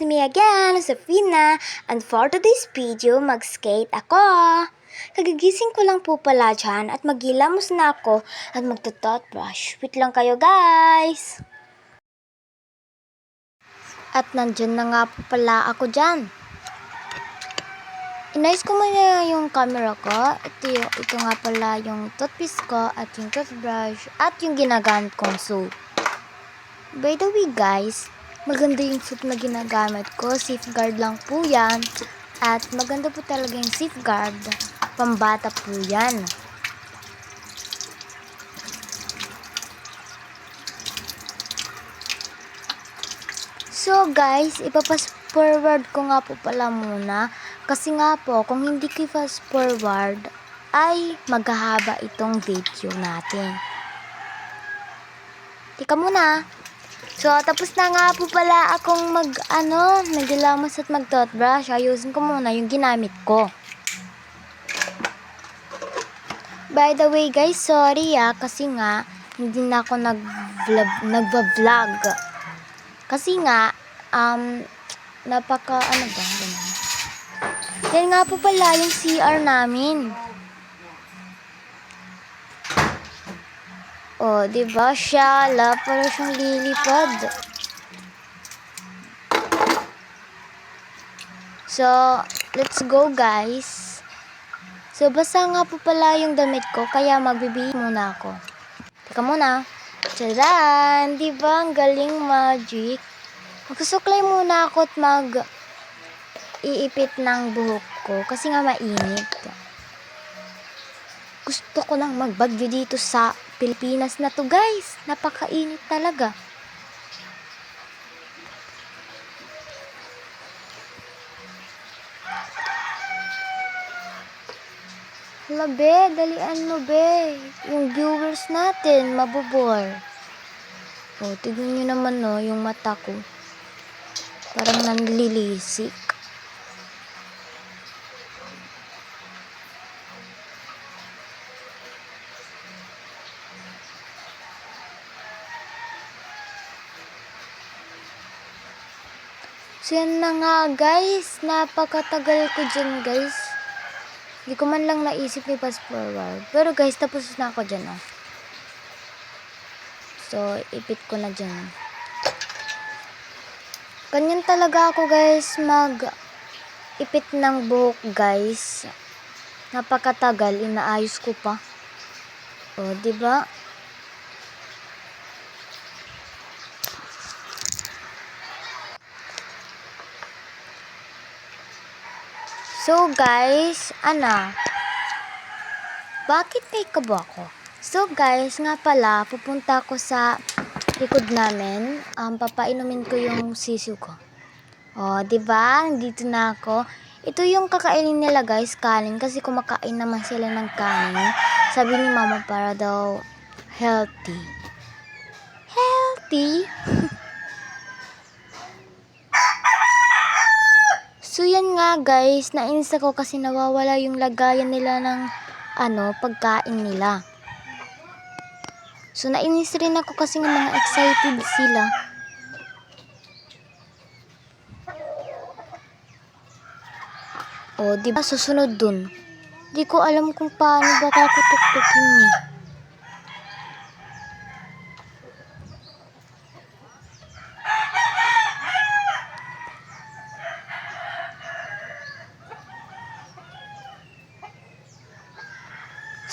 It's me again, Safina, and for today's video, mag-skate ako. Kagigising ko lang po pala dyan at maghilamos na ako at magto-toothbrush. Wait lang kayo guys! At nandyan na nga po pala ako dyan. Inayos ko muna yung camera ko. Ito nga pala yung toothpaste ko at yung toothbrush at yung ginagamit kong soap. By the way guys, maganda yung soap na ginagamit ko. Safeguard lang po yan. At maganda po talaga yung safeguard. Pambata po yan. So guys, ipapas forward ko nga po pala muna. Kasi nga po, kung hindi ko fast forward, ay maghahaba itong video natin. Tika muna. So, tapos na nga po pala akong naglilamos at mag-toothbrush. Ayusin ko muna yung ginamit ko. By the way guys, sorry kasi nga, hindi na ako nagva-vlog. Kasi nga, yan nga po pala yung CR namin. Oh, diba siya? Para siyang lilipad. So, let's go guys. So, basa nga po pala yung damit ko, kaya magbibihis muna ako. Teka muna. Tcharan! Diba? Ang galing magic. Magsusuklay muna ako at iipit ng buhok ko kasi nga mainit. Gusto ko nang magbagyo dito sa Pilipinas na to guys. Napakainit talaga. Hala be, dalian mo be. Yung viewers natin, mabubor. O, tignan nyo naman yung mata ko. Parang nanlilisik. So yan na nga guys, napakatagal ko dyan guys. Hindi ko man lang naisip ni fast forward. Pero guys, tapos na ako dyan So, ipit ko na dyan. Ganyan talaga ako guys, ipit ng buhok guys. Napakatagal, inaayos ko pa. O, diba? So guys, bakit may kabo ako? So guys, nga pala, pupunta ako sa likod namin. Papainumin ko yung sisiw ko. O, diba? Nandito na ako. Ito yung kakainin nila guys, kanin. Kasi kumakain naman sila ng kanin. Sabi ni mama para daw healthy. Healthy? So yan nga guys, nainis ako kasi nawawala yung lagayan nila ng pagkain nila. So nainis rin ako kasi ng mga excited sila. O, diba susunod dun? Di ko alam kung paano baka ako tuktukin niya.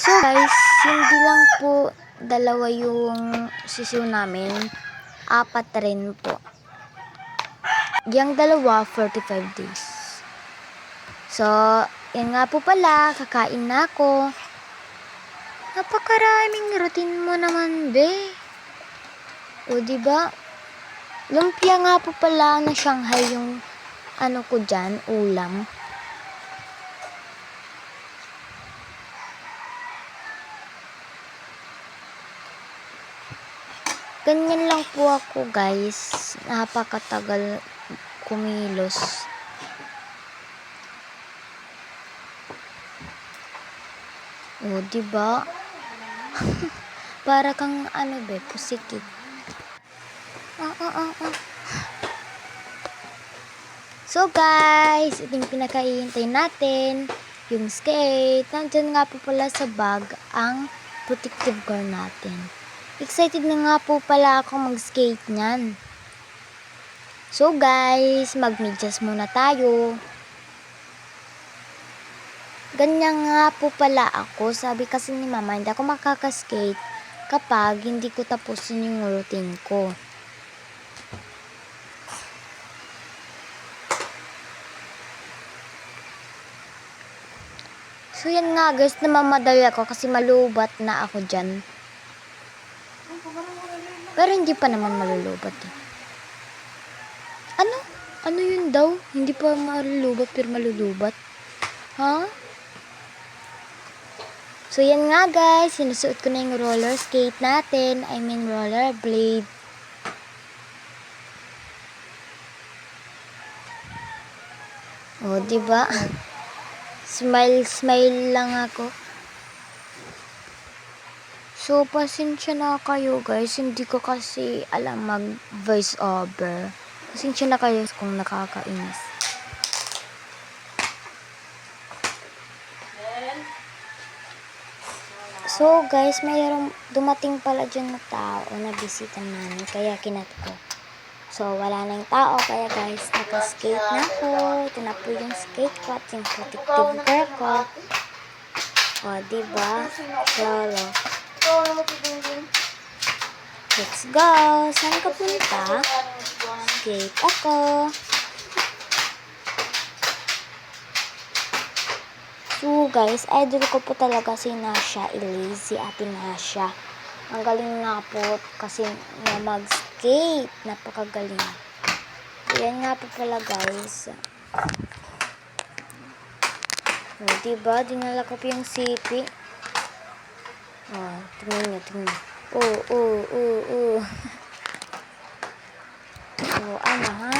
So guys, hindi lang po dalawa yung sisiw namin, 4 rin po. Yung dalawa, 45 days. So, yan nga po pala, kakain na ako. Napakaraming routine mo naman, be. O, diba? Lumpia nga po pala na Shanghai yung ko dyan, ulam. Ganyan lang po ako guys. Napakatagal kumilos. O, diba? Para kang pusikit. So guys, ito yung pinakahihintay natin, yung skate. Nandyan nga po pala sa bag ang protective gear natin. Excited na nga po pala ako mag-skate niyan. So guys, mag-medyas muna tayo. Ganyan nga po pala ako. Sabi kasi ni mama, hindi ako makakaskate kapag hindi ko tapusin yung routine ko. So yan nga guys, namamadali ako kasi malubat na ako dyan. Pero hindi pa naman malulubat eh. Ano? Ano yun daw? Hindi pa malulubat pero malulubat? Ha? So yan nga guys, sinusuot ko na yung roller skate natin. I mean roller blade. Oh, diba? Smile, smile lang ako. So, pasensya na kayo guys. Hindi ko kasi alam mag voice over. Pasensya na kayo kung nakakainis. So, guys, mayroong dumating pala dyan na tao na bisita namin. Kaya kinat ko. So, wala na yung tao. Kaya guys, naka-skate na ako. Ito na po yung skate ko at yung protective gear ko. O, diba? Lolo. Let's go! Saan ka punta? Skate ako. So guys, idol ko po talaga si Nasha Elise, si Ate Nasha. Ang galing nga po kasi na mag-skate. Napakagaling. Yan nga po pala guys. O, diba? Dinala ko po yung sipi. O, tingnan nyo, tingnan nyo. So, ano ha?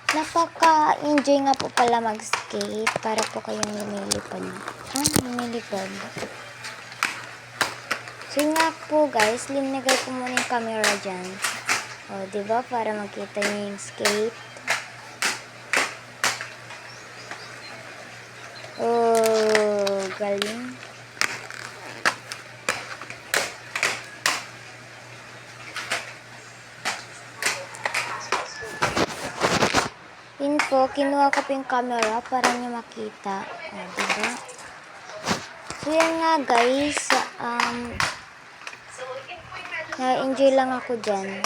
Napaka-enjoy nga po pala mag-skate para po kayong lumilipad. Lumilipad. So, yun nga po guys, linagay ko muna yung camera dyan. O, diba? Para makita nyo yung skate. Oh, galing. Yun po, kinuha ko po yung camera para nyo makita. O, diba? So, yan nga guys. Na-enjoy lang ako dyan.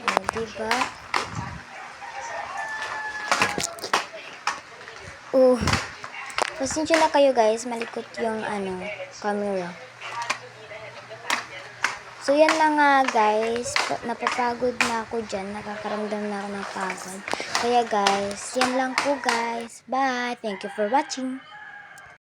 O, diba? Pasensya na kayo guys, malikot yung camera. So yan na nga guys, napapagod na ako dyan, nakakaramdam na ako ng pagod. Kaya guys, yan lang po guys. Bye! Thank you for watching.